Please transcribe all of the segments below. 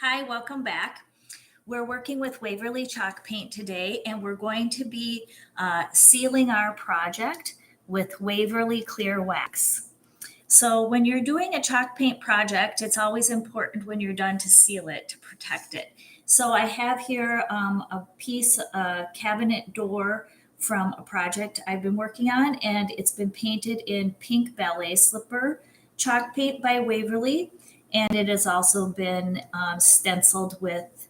Hi, welcome back. We're working with Waverly chalk paint today, and we're going to be sealing our project with Waverly clear wax. So when you're doing a chalk paint project, it's always important when you're done to seal it, to protect it. So I have here a piece, a cabinet door from a project I've been working on, and it's been painted in pink ballet slipper chalk paint by Waverly. And it has also been stenciled with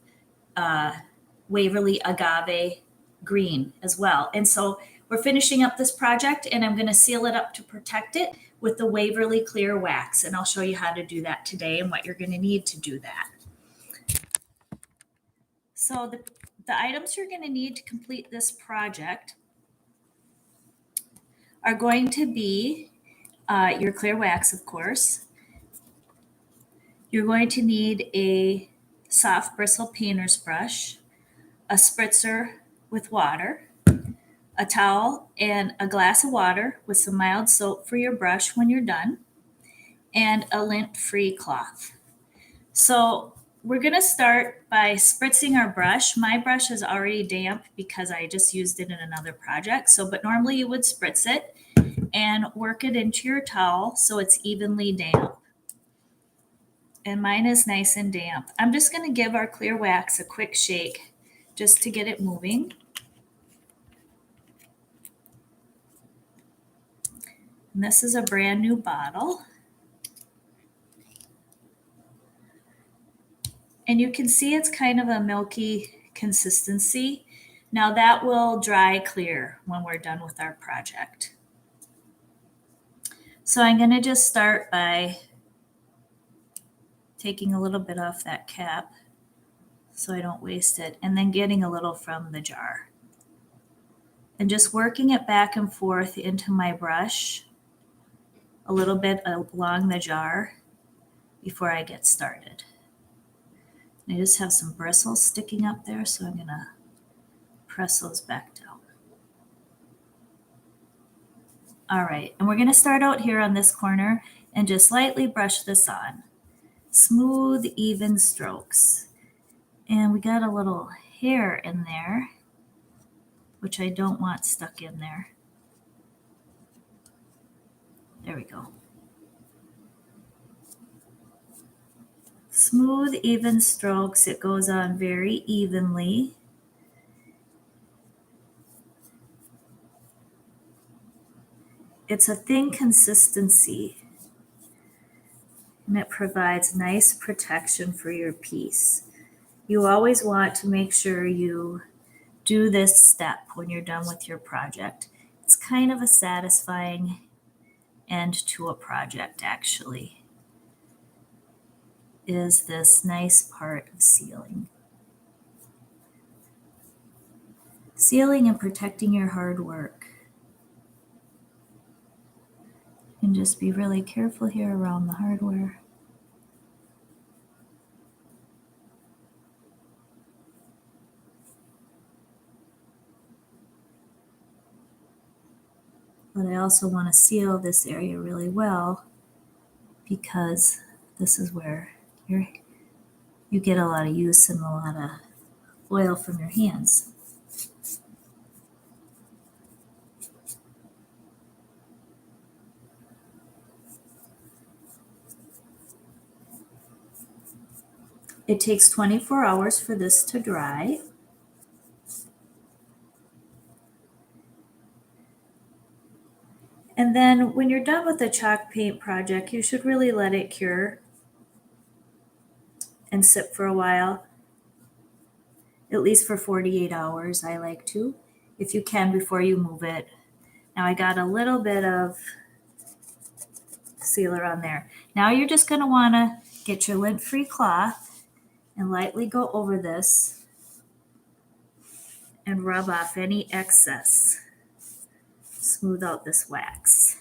Waverly agave green as well. And so we're finishing up this project, and I'm going to seal it up to protect it with the Waverly clear wax. And I'll show you how to do that today and what you're going to need to do that. So the items you're going to need to complete this project are going to be your clear wax, of course. You're going to need a soft bristle painter's brush, a spritzer with water, a towel, and a glass of water with some mild soap for your brush when you're done, and a lint-free cloth. So we're going to start by spritzing our brush. My brush is already damp because I just used it in another project. But normally you would spritz it and work it into your towel so it's evenly damp. And mine is nice and damp. I'm just going to give our clear wax a quick shake just to get it moving. And this is a brand new bottle. And you can see it's kind of a milky consistency. Now that will dry clear when we're done with our project. So I'm going to just start by taking a little bit off that cap so I don't waste it, and then getting a little from the jar. And just working it back and forth into my brush a little bit along the jar before I get started. I just have some bristles sticking up there, so I'm going to press those back down. All right, and we're going to start out here on this corner and just lightly brush this on. Smooth, even strokes. And we got a little hair in there, which I don't want stuck in there. There we go. Smooth, even strokes. It goes on very evenly. It's a thin consistency, and it provides nice protection for your piece. You always want to make sure you do this step when you're done with your project. It's kind of a satisfying end to a project, actually, is this nice part of sealing. Sealing and protecting your hard work. And just be really careful here around the hardware. But I also want to seal this area really well because this is where you get a lot of use and a lot of oil from your hands. It takes 24 hours for this to dry. And then when you're done with the chalk paint project, you should really let it cure and sit for a while, at least for 48 hours, I like to, if you can, before you move it. Now I got a little bit of sealer on there. Now you're just going to want to get your lint-free cloth and lightly go over this and rub off any excess. Smooth out this wax.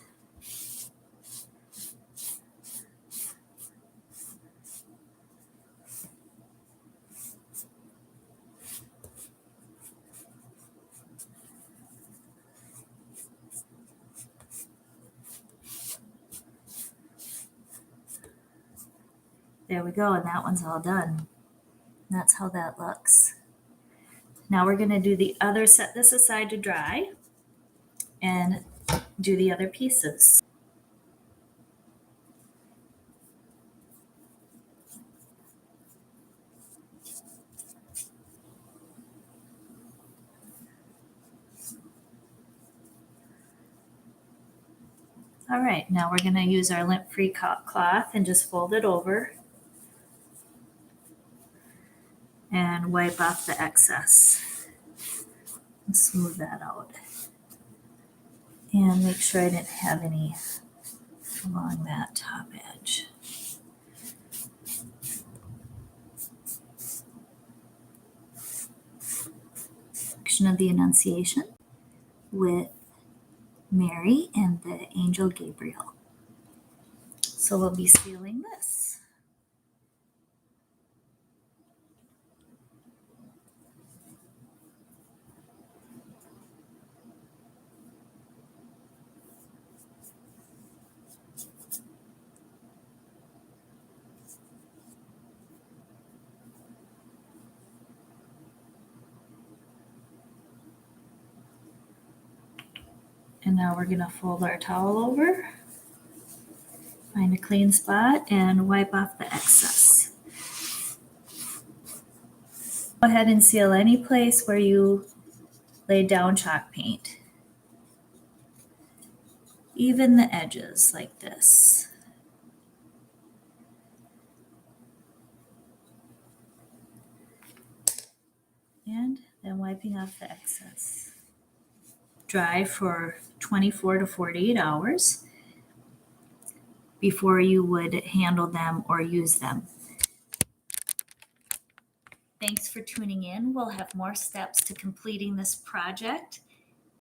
There we go, and that one's all done. That's how that looks. Now we're going to do the other, set this aside to dry and do the other pieces. All right, now we're going to use our lint-free cloth and just fold it over and wipe off the excess and smooth that out. And make sure I didn't have any along that top edge. Section of the Annunciation with Mary and the angel Gabriel. So we'll be sealing this. And now we're going to fold our towel over, find a clean spot, and wipe off the excess. Go ahead and seal any place where you laid down chalk paint, even the edges like this. And then wiping off the excess. Dry for 24 to 48 hours before you would handle them or use them. Thanks for tuning in. We'll have more steps to completing this project